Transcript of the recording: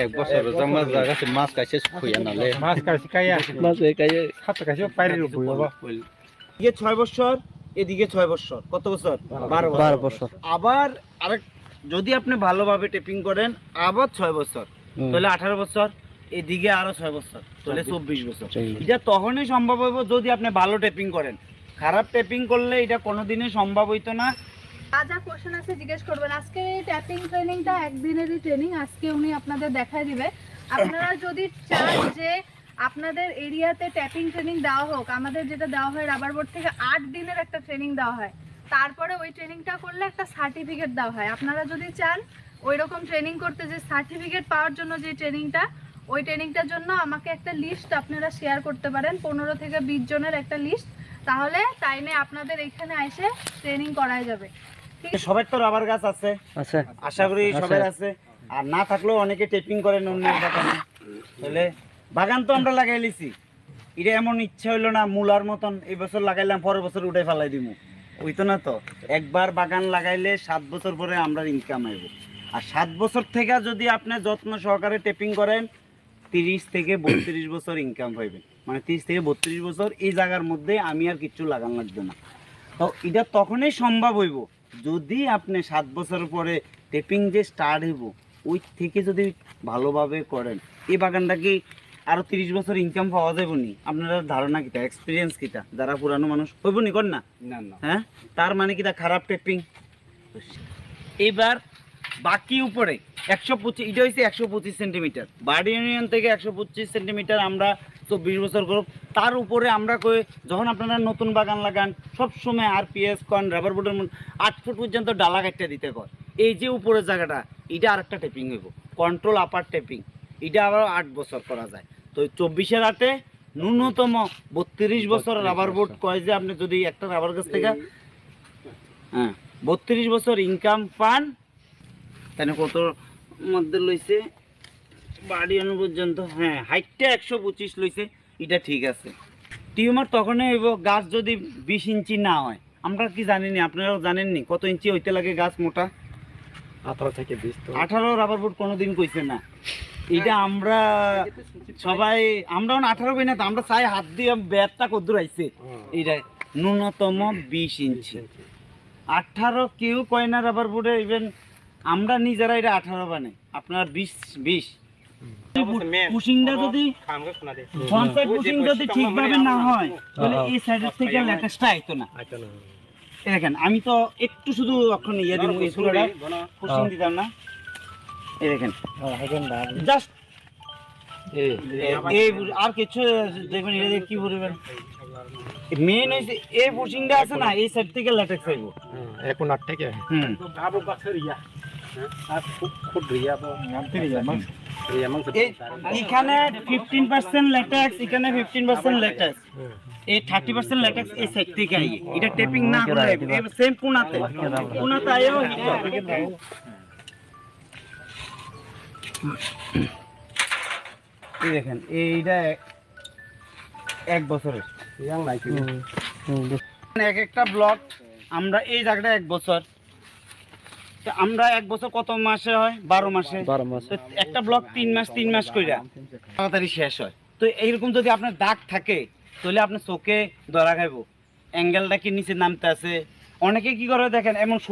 এক বছর জমা জায়গা মাছ কাছে খুঁয়া নালে মাছ কাছে কাইয়া মাছ কাইয়ে হাত কাছে পাইরে রূপ বাবা এদিকে 6 বছর এদিকে 6 বছর কত বছর 12 বছর। আবার আরেক যদি আপনি ভালোভাবে টেপিং করেন আবার 6 বছর তাহলে 18 বছর এদিকে আরো 6 বছর তাহলে 24 বছর। এটা তখনই সম্ভব হইব যদি আপনি ভালো টেপিং করেন, খারাপ টেপিং করলে এটা কোনোদিনই সম্ভব হইতো না। যা কোশ্চেন আছে জিজ্ঞেস করবেন। আজকে ট্যাপিং ট্রেনিংটা একদিনেরই ট্রেনিং, আজকে উনি আপনাদের দেখায় দিবে। আপনারা যদি চান যে আপনাদের এরিয়াতে ট্যাপিং ট্রেনিং দেওয়া হোক, আমাদের যেটা দেওয়া হয় রাবার বোর্ড থেকে 8 দিনের একটা ট্রেনিং দেওয়া হয়, তারপরে ওই ট্রেনিংটা করলে একটা সার্টিফিকেট দেওয়া হয়। আপনারা যদি চান ওই রকম ট্রেনিং করতে, যে সার্টিফিকেট পাওয়ার জন্য যে ট্রেনিংটা, ওই ট্রেনিংটার জন্য আমাকে একটা লিস্ট আপনারা শেয়ার করতে পারেন, 15 থেকে 20 জনের একটা লিস্ট, তাহলে টাইমে আপনাদের এখানে এসে ট্রেনিং করায় যাবে। সবার তো রাবার গাছ আছে, আছে আশা করি সবার আছে, আর না থাকলেও অনেকে টেপিং করেন অন্য বাগানে। তাহলে বাগান তো আমরা লাগাই লিছি, এটা এমন ইচ্ছা হইলো না মূলার মতন এই বছর লাগাইলাম পরের বছর উঠে ফেলাই দিব, ওইতো না তো। একবার বাগান লাগাইলে 7 বছর পরে আমরা ইনকাম আইব। আর 7 বছর থেকে যদি আপনি যত্ন সহকারে টেপিং করেন 30 থেকে 32 বছর ইনকাম পাইবেন। মানে 30 থেকে 32 বছর এই জায়গার মধ্যে আমি আর কিচ্ছু লাগান লাগবে না। তো এটা তখনই সম্ভব হইব যদি আপনি 7 বছর পরে টেপিং যে স্টার্ট হইব ওই থেকে যদি ভালোভাবে করেন। এই বাগানটা কি আরো 30 বছর ইনকাম পাওয়া যাবে নি? আপনারা ধারণা কিটা, এক্সপিরিয়েন্স কিটা, যারা পুরানো মানুষ হইব নি কর না? হ্যাঁ, তার মানে কিটা খারাপ টেপিং। এবার বাকি উপরে 125, এটা হচ্ছে 125 সেন্টিমিটার, বার্ড ইউনিয়ন থেকে 125 সেন্টিমিটার আমরা 24 বছর করব। তার উপরে আমরা কই যখন আপনারা নতুন বাগান লাগান সবসময় আরপিএস কন রাবার বোর্ডের 8 ফুট পর্যন্ত ডালা কাটতে দিতে কয়। এই যে উপরের জায়গাটা এটা আরেকটা টেপিং হইব, কন্ট্রোল আপার টেপিং, এটা আবার 8 বছর করা যায়। তো 24-এর হাতে ন্যূনতম 32 বছর রাবার বোর্ড কয় যে আপনি যদি একটা রাবার গাছ থেকে 32 বছর ইনকাম পান, তাহলে কত মধ্যে লইছে বাড়ি অনু পর্যন্ত, হ্যাঁ হাইটটা 125 লইছে, এটা ঠিক আছে। টিউমার তখনই হইব গাছ যদি 20 ইঞ্চি না হয়। আমরা কি জানিনি, আপনারাও জানেননি কত ইঞ্চি হইতে লাগে গাছ মোটা? 18 থেকে 20। 18 রাবার বোর্ড কোনোদিন কইছে না। এটা আমরা সবাই আমরা 18 কই না, আমরা চাই হাত দিয়ে ব্যাটটা কদ্দুর আইছে, এইটা ন্যূনতম 20 ইঞ্চি। 18 কেউ কয় না রাবার বোর্ডে, ইভেন আমরা নিজেরা এটা 18 বানাই, আপনার 20 পুশিংটা যদি ফ্রন্ট সাইড পুশিং যদি ঠিকভাবে না হয় তাহলে এই সাইডের থেকে ল্যাটেস্টটা আইতো না। দেখেন আমি তো একটু শুধু এখন ইয়ে দিব, এই পুরোটা পুশিং দিতাম না। এই দেখেন জাস্ট এই আর কিছু দেখবেন, এটা কি বলবেন মেইন হইছে এই পুশিংটা আছে না, এই সাইড থেকে ল্যাটেক্স আইবো এখন 8 থেকে আবু গাছের ইয়া আর খুব রিয়া এখানে 15% ল্যাটেক্স, এখানে 15% ল্যাটেক্স, এই 30% ল্যাটেক্স এই সাইড থেকে আইয়ে। এটা টেপিং না করে এই সেম কোনাতে আইও। এই দেখেন এইটা 1 বছরের ইয়াং নাই কি এক একটা ব্লক আমরা এই জায়গাটা 1 বছর, আমরা 1 বছর কত মাসে হয়? 12 মাসে। একটা ব্লক 3 মাস কইরা তাড়াতাড়ি শেষ হয়। তো এইরকম যদি আপনার দাগ থাকে তাহলে আপনার চোখে ধরা খাইব, অ্যাঙ্গেলটা কি নিচে নামতে আছে। অনেকে কি করে দেখেন এমন